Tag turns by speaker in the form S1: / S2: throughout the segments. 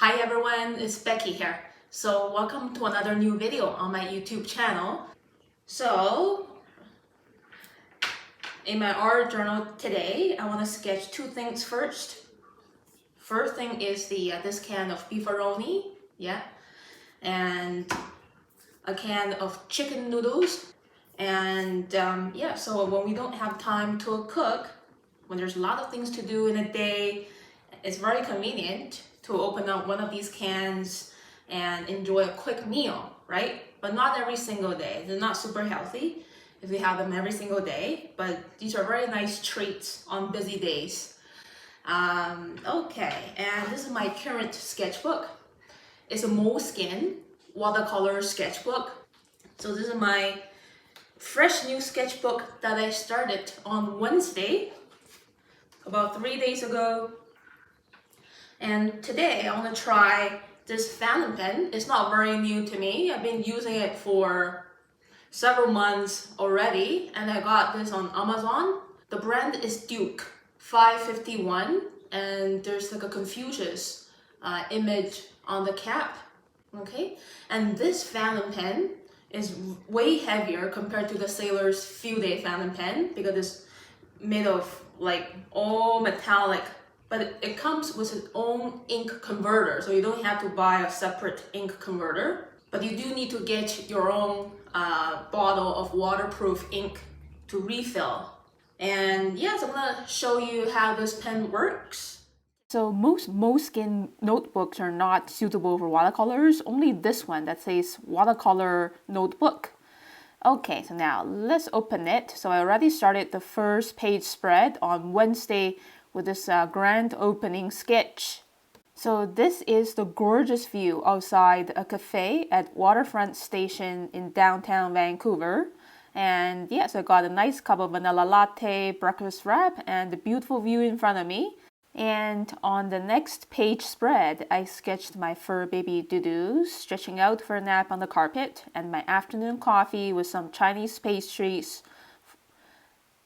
S1: Hi everyone, it's Becky here. So welcome to another new video on my YouTube channel. So in my art journal today, I want to sketch two things first. First thing is this can of beefaroni, and a can of chicken noodles. And so when we don't have time to cook, when there's a lot of things to do in a day, it's very convenient to open up one of these cans and enjoy a quick meal, right? But not every single day. They're not super healthy if we have them every single day, but these are very nice treats on busy days. Okay, and this is my current sketchbook. It's a Moleskine watercolor sketchbook. So this is my fresh new sketchbook that I started on Wednesday, about 3 days ago. And today I want to try this fountain pen. It's not very new to me. I've been using it for several months already, and I got this on Amazon. The brand is Duke 551, and there's like a Confucius image on the cap. Okay, and this fountain pen is way heavier compared to the Sailor's Fude fountain pen because it's made of like all metallic, but it comes with its own ink converter, so you don't have to buy a separate ink converter, but you do need to get your own bottle of waterproof ink to refill. And yes, I'm gonna show you how this pen works. So most Moleskine notebooks are not suitable for watercolors, only this one that says watercolor notebook. Okay, so now let's open it. So I already started the first page spread on Wednesday with this grand opening sketch. So this is the gorgeous view outside a cafe at Waterfront Station in downtown Vancouver. And yes, I got a nice cup of vanilla latte, breakfast wrap, and the beautiful view in front of me. And on the next page spread, I sketched my fur baby DuDu stretching out for a nap on the carpet, and my afternoon coffee with some Chinese pastries.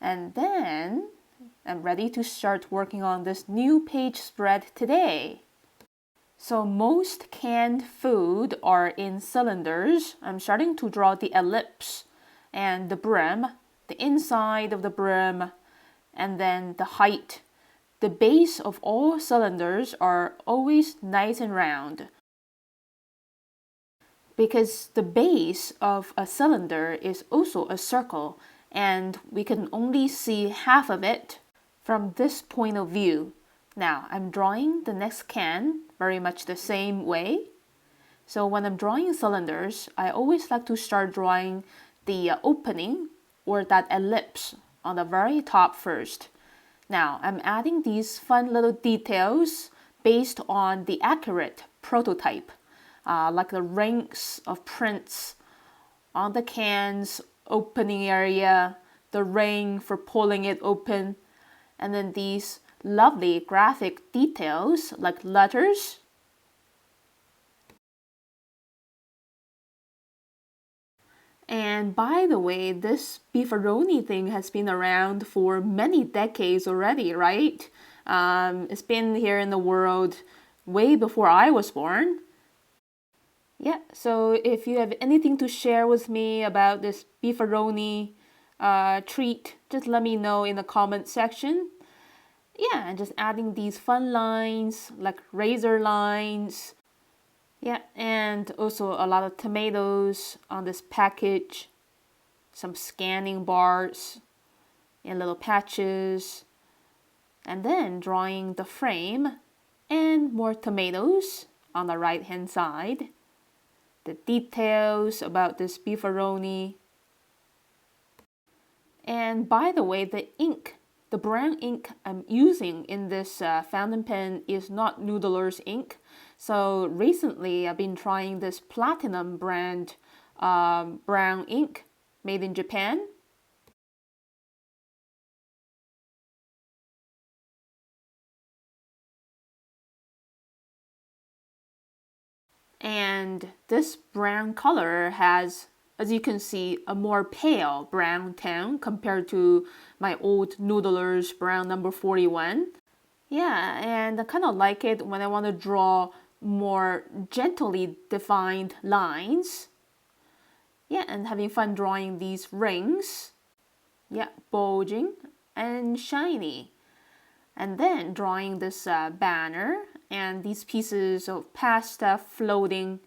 S1: And then I'm ready to start working on this new page spread today. So most canned food are in cylinders. I'm starting to draw the ellipse and the brim, the inside of the brim, and then the height. The base of all cylinders are always nice and round, because the base of a cylinder is also a circle, and we can only see half of it from this point of view. Now I'm drawing the next can very much the same way. So when I'm drawing cylinders, I always like to start drawing the opening or that ellipse on the very top first. Now I'm adding these fun little details based on the accurate prototype, like the rings of prints on the can's opening area, the ring for pulling it open, and then these lovely graphic details like letters. And by the way, this beefaroni thing has been around for many decades already, right? It's been here in the world way before I was born. Yeah, so if you have anything to share with me about this beefaroni treat, just let me know in the comment section. Yeah, and just adding these fun lines like razor lines. Yeah, and also a lot of tomatoes on this package, some scanning bars and little patches, and then drawing the frame and more tomatoes on the right hand side, the details about this beefaroni. And by the way, the ink, the brown ink I'm using in this fountain pen is not Noodler's ink. So recently I've been trying this Platinum brand brown ink made in Japan. And this brown color has, as you can see, a more pale brown tone compared to my old Noodler's brown number 41. Yeah, and I kind of like it when I want to draw
S2: more gently defined lines. Yeah, and having fun drawing these rings. Yeah, bulging and shiny. And then drawing this banner and these pieces of pasta floating.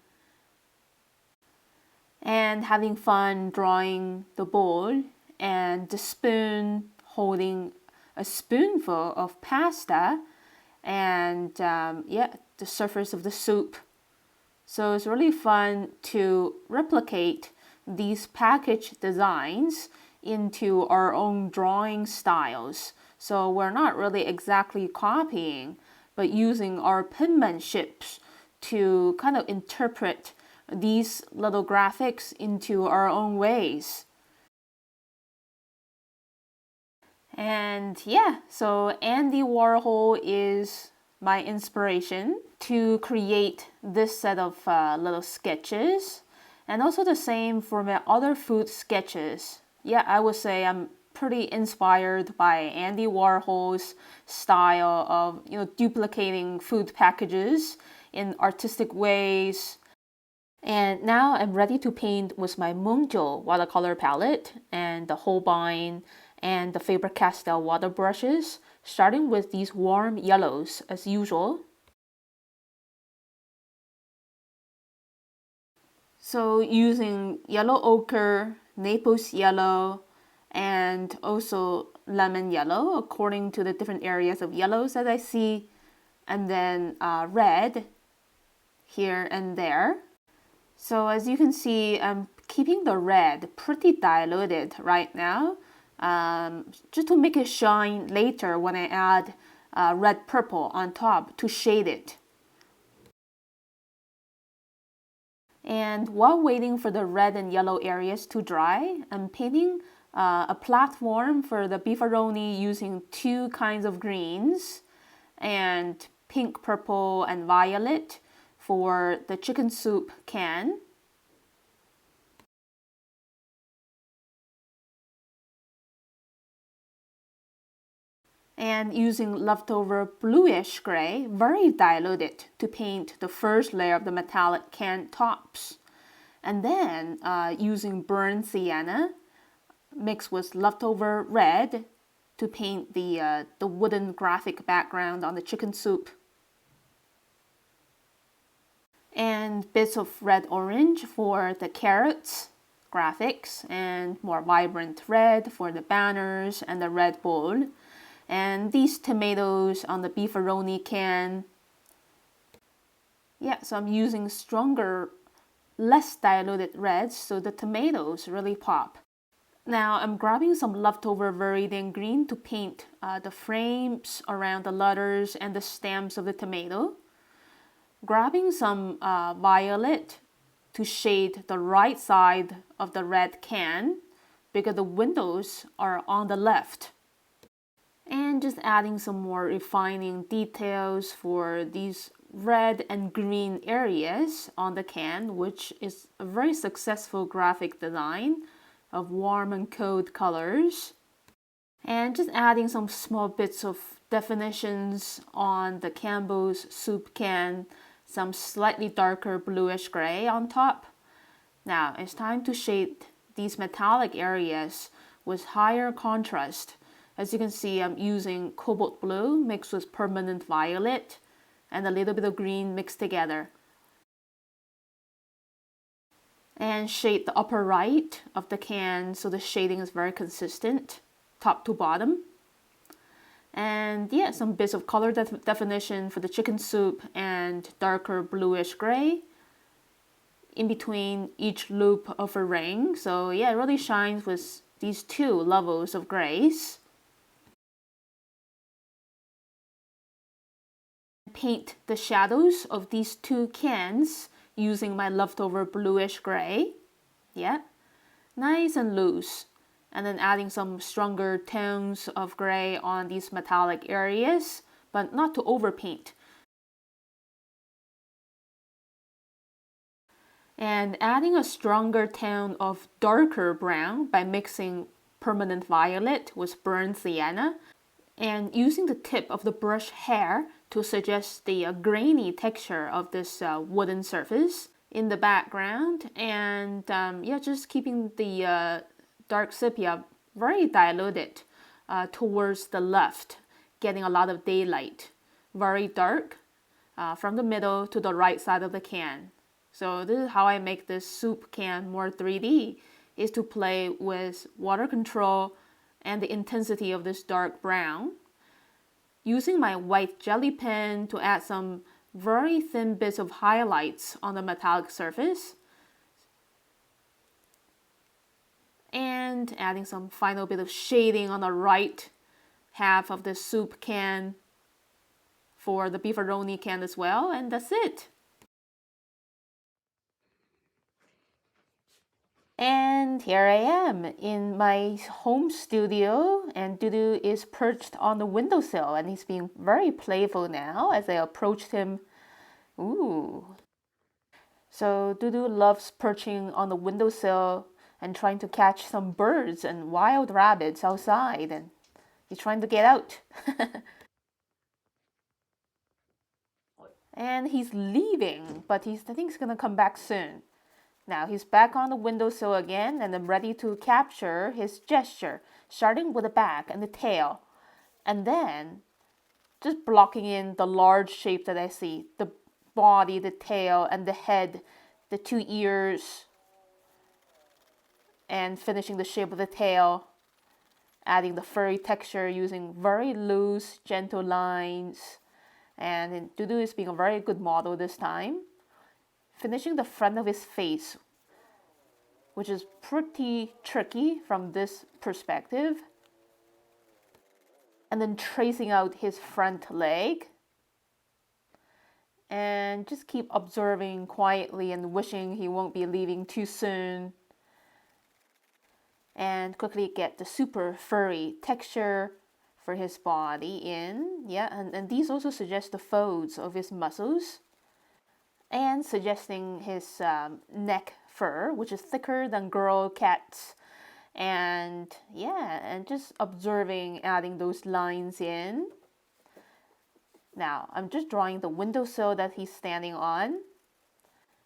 S2: And having fun drawing the bowl and the spoon holding a spoonful of pasta and yeah, the surface of the soup. So it's really fun to replicate these package designs into our own drawing styles. So we're not really exactly copying, but using our penmanship to kind of interpret these little graphics into our own ways. And yeah, so Andy Warhol is my inspiration to create this set of little sketches, and also the same for my other food sketches. Yeah, I would say I'm pretty inspired by Andy Warhol's style of duplicating food packages in artistic ways. And now I'm ready to paint with my Mungyo watercolor palette and the Holbein and the Faber-Castell water brushes, starting with these warm yellows as usual. So using yellow ochre, Naples yellow, and also lemon yellow according to the different areas of yellows that I see, and then red here and there. So as you can see, I'm keeping the red pretty diluted right now, just to make it shine later when I add red purple on top to shade it. And while waiting for the red and yellow areas to dry, I'm painting a platform for the beefaroni using two kinds of greens and pink, purple, and violet for the chicken soup can. And using leftover bluish gray, very diluted, to paint the first layer of the metallic can tops. And then using burnt sienna mixed with leftover red to paint the wooden graphic background on the chicken soup. And bits of red orange for the carrots graphics, and more vibrant red for the banners and the red bowl. And these tomatoes on the beefaroni can. Yeah, so I'm using stronger, less diluted reds so the tomatoes really pop. Now I'm grabbing some leftover Viridian green to paint the frames around the letters and the stems of the tomato. Grabbing some violet to shade the right side of the red can because the windows are on the left. And just adding some more refining details for these red and green areas on the can, which is a very successful graphic design of warm and cold colors. And just adding some small bits of definitions on the Campbell's soup can, some slightly darker bluish gray on top. Now it's time to shade these metallic areas with higher contrast. As you can see, I'm using cobalt blue mixed with permanent violet and a little bit of green mixed together. And shade the upper right of the can so the shading is very consistent, top to bottom. And yeah, some bits of color definition for the chicken soup and darker bluish gray in between each loop of a ring. So yeah, it really shines with these two levels of grays. Paint the shadows of these two cans using my leftover bluish gray. Yeah, nice and loose. And then adding some stronger tones of gray on these metallic areas, but not to overpaint. And adding a stronger tone of darker brown by mixing permanent violet with burnt sienna, and using the tip of the brush hair to suggest the grainy texture of this wooden surface in the background. And yeah, just keeping the dark sepia very diluted towards the left, getting a lot of daylight, very dark from the middle to the right side of the can. So this is how I make this soup can more 3D, is to play with water control and the intensity of this dark brown. Using my white jelly pen to add some very thin bits of highlights on the metallic surface. And adding some final bit of shading on the right half of the soup can for the beefaroni can as well, and that's it. And here I am in my home studio, and DuDu is perched on the windowsill, and he's being very playful now as I approached him. Ooh. So DuDu loves perching on the windowsill and trying to catch some birds and wild rabbits outside, and he's trying to get out. And he's leaving, but I think he's gonna come back soon. Now he's back on the windowsill again, and I'm ready to capture his gesture, starting with the back and the tail, and then just blocking in the large shape that I see, the body, the tail, and the head, the two ears, and finishing the shape of the tail, adding the furry texture using very loose, gentle lines, and DuDu is being a very good model this time. Finishing the front of his face, which is pretty tricky from this perspective. And then tracing out his front leg. And just keep observing quietly and wishing he won't be leaving too soon. And quickly get the super furry texture for his body in. Yeah, and these also suggest the folds of his muscles. And suggesting his neck fur, which is thicker than girl cats. And yeah, and just observing, adding those lines in. Now, I'm just drawing the windowsill that he's standing on.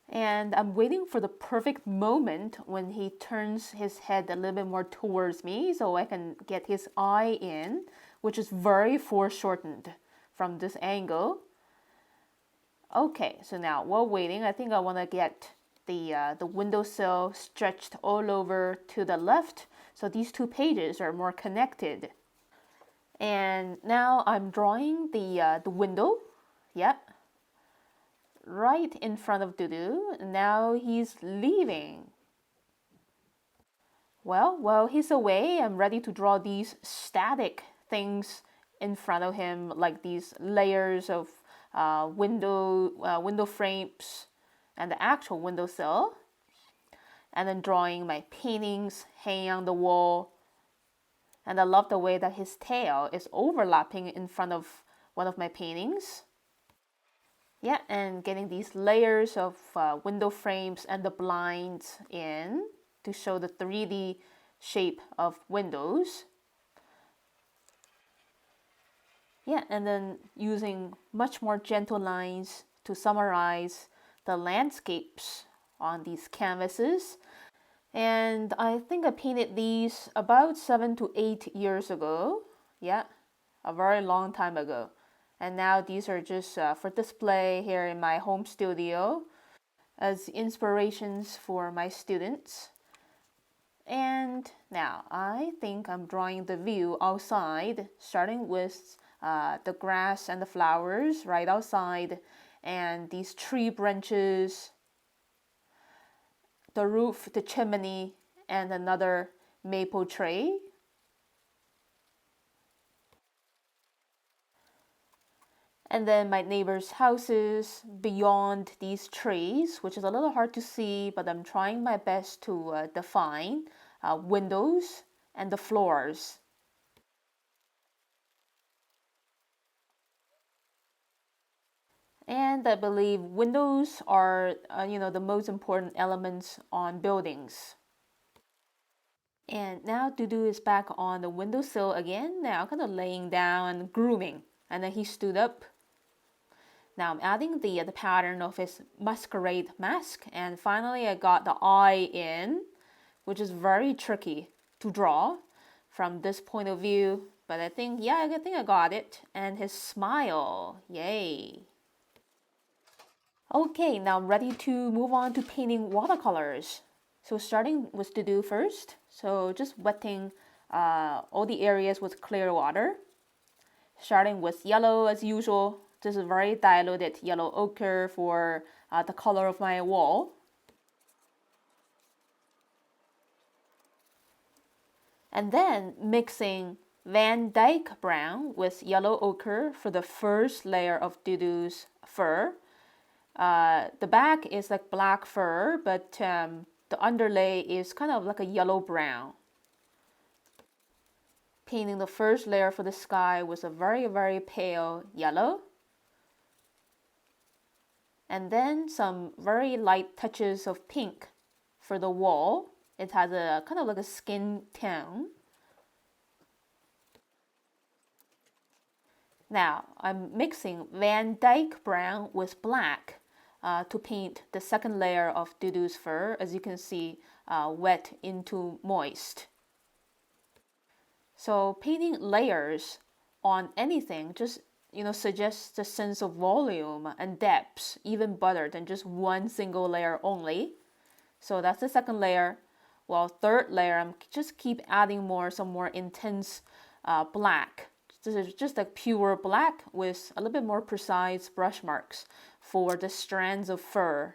S2: And I'm waiting for the perfect moment when he turns his head a little bit more towards me so I can get his eye in, which is very foreshortened from this angle. Okay, so now while waiting, I think I want to get the windowsill stretched all over to the left, so these two pages are more connected. And now I'm drawing the window, yeah, right in front of DuDu. Now he's leaving. Well, while he's away, I'm ready to draw these static things in front of him, like these layers of window frames and the actual windowsill, and then drawing my paintings hanging on the wall. And I love the way that his tail is overlapping in front of one of my paintings. Yeah, and getting these layers of window frames and the blinds in to show the 3D shape of windows. Yeah, and then using much more gentle lines to summarize the landscapes on these canvases. And I think I painted these about 7 to 8 years ago. Yeah, a very long time ago. And now these are just for display here in my home studio as inspirations for my students. And now I think I'm drawing the view outside, starting with the grass and the flowers right outside, and these tree branches, the roof, the chimney, and another maple tree. And then my neighbors' houses beyond these trees, which is a little hard to see, but I'm trying my best to define windows and the floors. And I believe windows are, the most important elements on buildings. And now DuDu is back on the windowsill again, now kind of laying down and grooming. And then he stood up Now I'm adding the pattern of his masquerade mask, and finally I got the eye in, which is very tricky to draw from this point of view, but I think I got it. And his smile, yay. Okay, now I'm ready to move on to painting watercolors. So starting with DuDu first, so just wetting all the areas with clear water. Starting with yellow as usual. This is very diluted yellow ochre for the color of my wall. And then mixing Van Dyke brown with yellow ochre for the first layer of DuDu's fur. The back is like black fur, but the underlay is kind of like a yellow brown. Painting the first layer for the sky with a very, very pale yellow. And then some very light touches of pink for the wall. It has a kind of like a skin tone. Now I'm mixing Van Dyke brown with black to paint the second layer of DuDu's fur, as you can see, wet into moist. So painting layers on anything just suggests a sense of volume and depth even better than just one single layer only. So that's the second layer. Well, third layer, I'm just keep adding some more intense black. This is just like pure black with a little bit more precise brush marks for the strands of fur.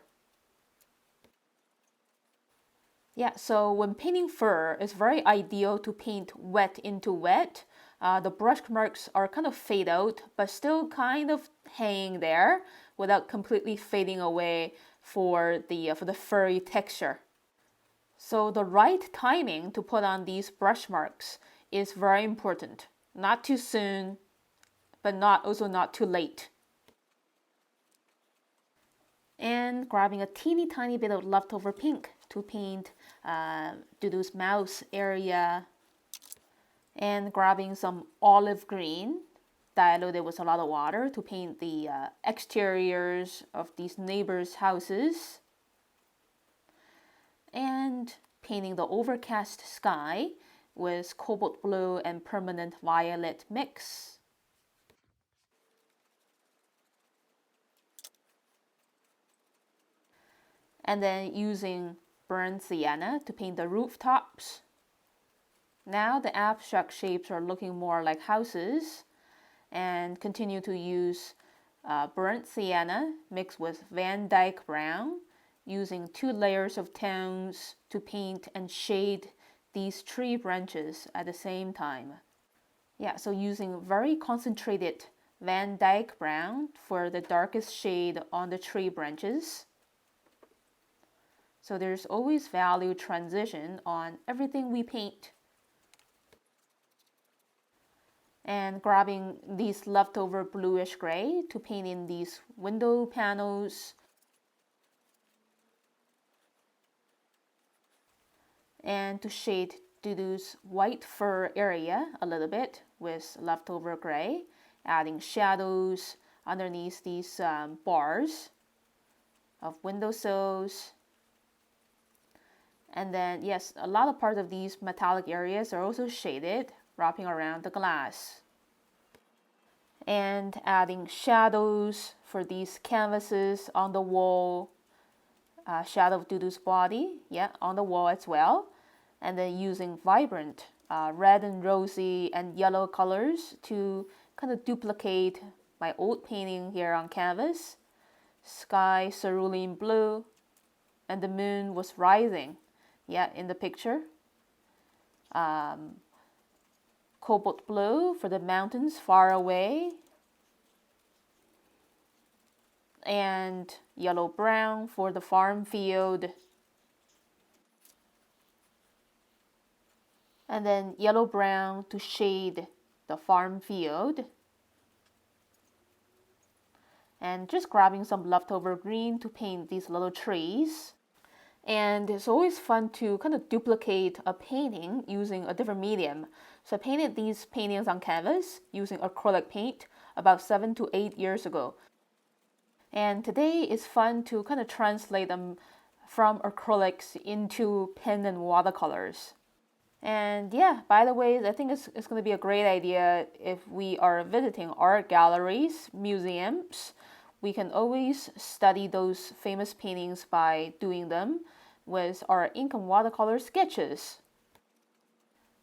S2: Yeah, so when painting fur, it's very ideal to paint wet into wet. The brush marks are kind of fade out, but still kind of hanging there without completely fading away for the furry texture. So the right timing to put on these brush marks is very important. Not too soon, but also not too late. And grabbing a teeny tiny bit of leftover pink to paint DuDu's mouth area. And grabbing some olive green diluted with a lot of water to paint the exteriors of these neighbors' houses. And painting the overcast sky with cobalt blue and permanent violet mix. And then using burnt sienna to paint the rooftops. Now the abstract shapes are looking more like houses, and continue to use burnt sienna mixed with Van Dyke brown, using 2 layers of tones to paint and shade these tree branches at the same time. Yeah, so using very concentrated Van Dyke brown for the darkest shade on the tree branches. So there's always value transition on everything we paint. And grabbing these leftover bluish gray to paint in these window panels. And to shade DuDu's white fur area a little bit with leftover gray, adding shadows underneath these bars of windowsills. And then, yes, a lot of parts of these metallic areas are also shaded, wrapping around the glass. And adding shadows for these canvases on the wall, shadow of DuDu's body, yeah, on the wall as well. And then using vibrant red and rosy and yellow colors to kind of duplicate my old painting here on canvas. Sky cerulean blue, and the moon was rising, yeah, in the picture. Cobalt blue for the mountains far away, and yellow brown for the farm field, and then yellow brown to shade the farm field, and just grabbing some leftover green to paint these little trees. And it's always fun to kind of duplicate a painting using a different medium. So I painted these paintings on canvas using acrylic paint about 7 to 8 years ago. And today is fun to kind of translate them from acrylics into pen and watercolors. And yeah, by the way, I think it's going to be a great idea if we are visiting art galleries, museums. We can always study those famous paintings by doing them with our ink and watercolor sketches.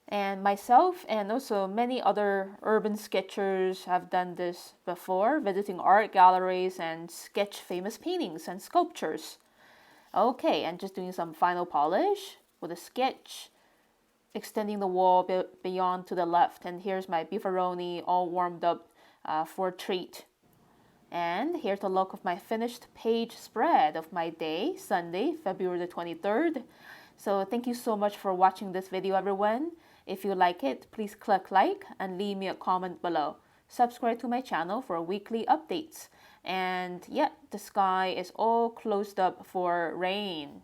S2: And myself and also many other urban sketchers have done this before, visiting art galleries and sketch famous paintings and sculptures. Okay, and just doing some final polish with a sketch, extending the wall beyond to the left. And here's my beefaroni all warmed up for a treat. And here's the look of my finished page spread of my day, Sunday, February the 23rd. So thank you so much for watching this video, everyone. If you like it, please click like and leave me a comment below. Subscribe to my channel for weekly updates. And yeah, the sky is all closed up for rain.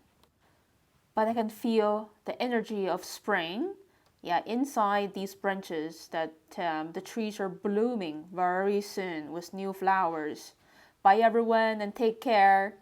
S2: But I can feel the energy of spring. Yeah, inside these branches that the trees are blooming very soon with new flowers. Bye everyone and take care.